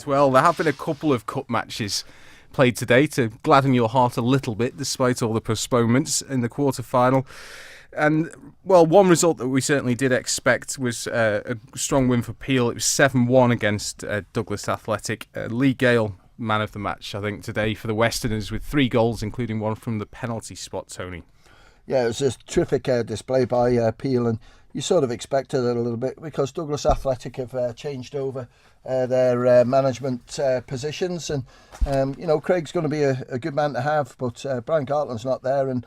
Indeed. Well, there have been a couple of cup matches played today to gladden your heart a little bit, despite all the postponements in the quarter-final. And, well, one result that we certainly did expect was a strong win for Peel. It was 7-1 against Douglas Athletic. Lee Gale, man of the match, I think, today for the Westerners, with 3 goals, including one from the penalty spot, Tony. Yeah, it was a terrific display by Peel, and you sort of expected it a little bit because Douglas Athletic have changed over their management positions, and Craig's going to be a good man to have, but Brian Gartland's not there, and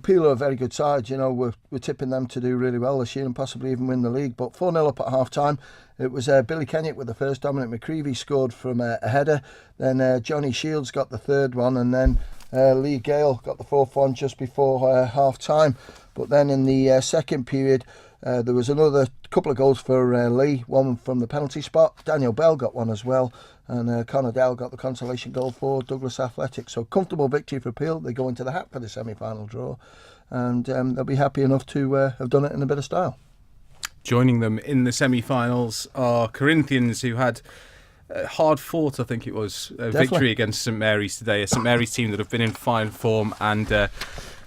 Peel are a very good side. We're tipping them to do really well this year and possibly even win the league. But 4-0 up at half time. It was Billy Kenyock with the first. Dominic McCreevy scored from a header. Then Johnny Shields got the third one, and then Lee Gale got the fourth one just before half time. But then in the second period, there was another couple of goals for Lee, one from the penalty spot. Daniel Bell got one as well, and Conor Dell got the consolation goal for Douglas Athletic. So comfortable victory for Peel. They go into the hat for the semi-final draw, and they'll be happy enough to have done it in a bit of style. Joining them in the semi-finals are Corinthians, who had hard fought, I think it was, victory against St Mary's today. A St Mary's team that have been in fine form and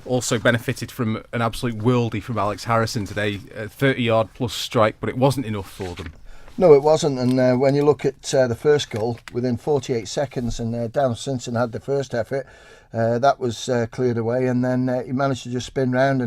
also benefited from an absolute worldie from Alex Harrison today. A 30-yard plus strike, but it wasn't enough for them. No, it wasn't. And when you look at the first goal, within 48 seconds, and Dan Simpson had the first effort, that was cleared away. And then he managed to just spin round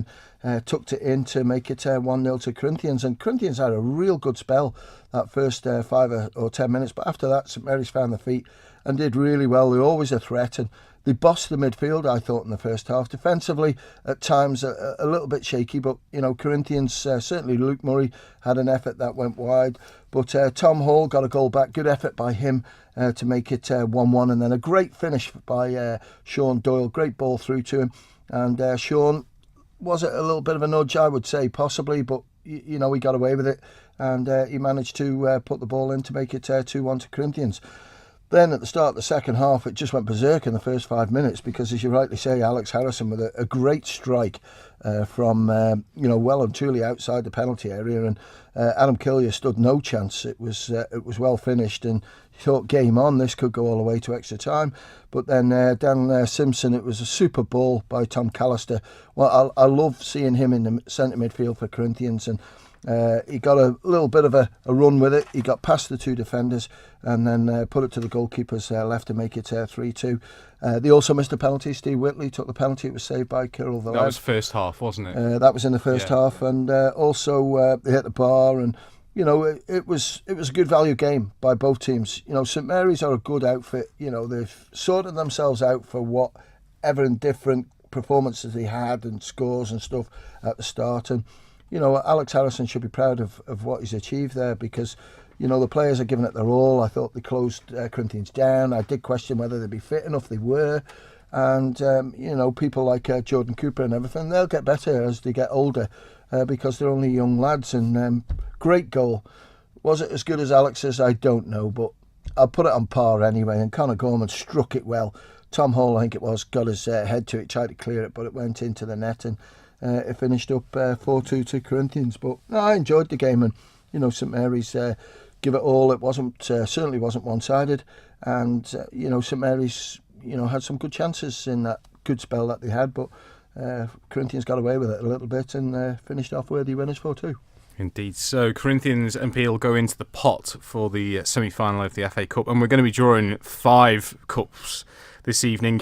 and tucked it in to make it 1-0 to Corinthians. And Corinthians had a real good spell that first 5 or 10 minutes. But after that, St Mary's found the feet and did really well. They're always a threat. And they bossed the midfield, I thought, in the first half. Defensively, at times, a little bit shaky. But, Corinthians, certainly Luke Murray had an effort that went wide. But Tom Hall got a goal back. Good effort by him to make it 1-1. And then a great finish by Sean Doyle. Great ball through to him. And Sean, was it a little bit of a nudge? I would say possibly. But, he got away with it. And he managed to put the ball in to make it 2-1 to Corinthians. Then at the start of the second half, it just went berserk in the first 5 minutes because, as you rightly say, Alex Harrison with a great strike from, well and truly outside the penalty area. And Adam Killier stood no chance. It was well finished, and he thought, game on, this could go all the way to extra time. But then Dan Simpson, it was a super ball by Tom Callister. Well, I love seeing him in the centre midfield for Corinthians, and he got a little bit of a run with it. He got past the 2 defenders and then put it to the goalkeeper's left to make it 3-2. They also missed a penalty. Steve Whitley took the penalty. It was saved by Kirill Valad. That was first half, wasn't it? That was in the first half. And also they hit the bar, and it was a good value game by both teams. St Mary's are a good outfit. They've sorted themselves out for whatever and different performances they had and scores and stuff at the start. And Alex Harrison should be proud of what he's achieved there because, the players are giving it their all. I thought they closed Corinthians down. I did question whether they'd be fit enough. They were. And, people like Jordan Cooper and everything, they'll get better as they get older because they're only young lads. And great goal. Was it as good as Alex's? I don't know, but I'll put it on par anyway. And Conor Gorman struck it well. Tom Hall, I think it was, got his head to it, tried to clear it, but it went into the net, and it finished up 4-2 to Corinthians. But no, I enjoyed the game, and St Mary's give it all. It wasn't certainly wasn't one-sided, and St Mary's had some good chances in that good spell that they had, but Corinthians got away with it a little bit and finished off worthy winners 4-2. Indeed. So Corinthians and Peel go into the pot for the semi-final of the FA Cup, and we're going to be drawing 5 cups this evening.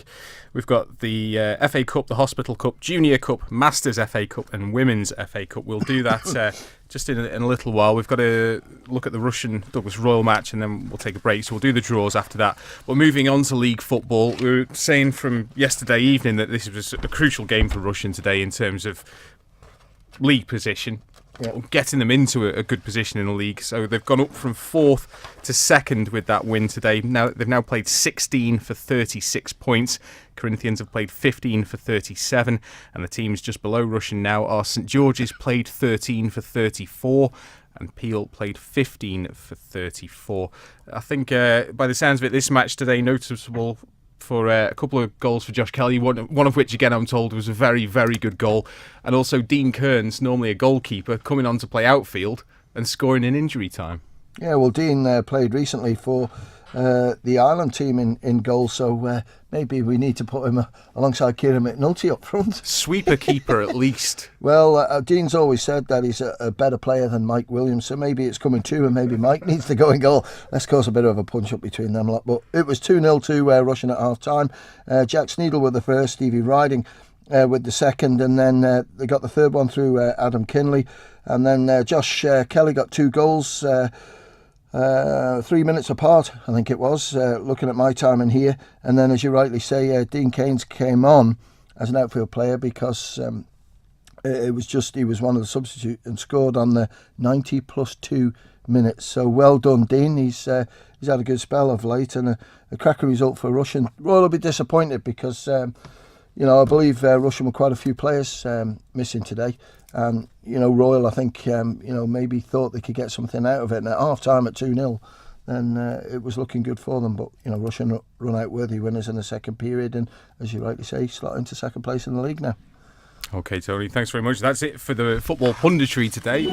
We've got the FA Cup, the Hospital Cup, Junior Cup, Masters FA Cup and Women's FA Cup. We'll do that just in a little while. We've got to look at the Russian Douglas Royal match, and then we'll take a break, so we'll do the draws after that. But moving on to league football, we were saying from yesterday evening that this was a crucial game for Russian today in terms of league position. Yeah. Getting them into a good position in the league. So they've gone up from 4th to 2nd with that win today. They've now played 16 for 36 points. Corinthians have played 15 for 37, and the teams just below Russian now are St George's, played 13 for 34, and Peel played 15 for 34. I think by the sounds of it, this match today noticeable for a couple of goals for Josh Kelly, one of which, again, I'm told was a very, very good goal. And also Dean Kearns, normally a goalkeeper, coming on to play outfield and scoring in injury time. Yeah, well, Dean played recently for the Ireland team in goal. So maybe we need to put him alongside Kieran McNulty up front. Sweeper keeper at least. Well, Dean's always said that he's a better player than Mike Williams, so maybe it's coming to, and maybe Mike needs to go in goal. Let's cause a bit of a punch-up between them lot. But it was 2-0 to Russian at half-time. Jack Sneedle with the first, Stevie Riding with the second, and then they got the third one through Adam Kinley. And then Josh Kelly got 2 goals, 3 minutes apart, I think it was, looking at my time in here. And then, as you rightly say, Dean Keynes came on as an outfield player because he was one of the substitutes and scored on the 90 plus 2 minutes. So well done, Dean. He's had a good spell of late, and a cracker result for Russian. Royal will be disappointed because I believe Russian were quite a few players missing today. And, Royal, I think, maybe thought they could get something out of it. And at half-time at 2-0, then it was looking good for them. But, Russian run out worthy winners in the second period. And, as you rightly say, slot into second place in the league now. OK, Tony, thanks very much. That's it for the football punditry today.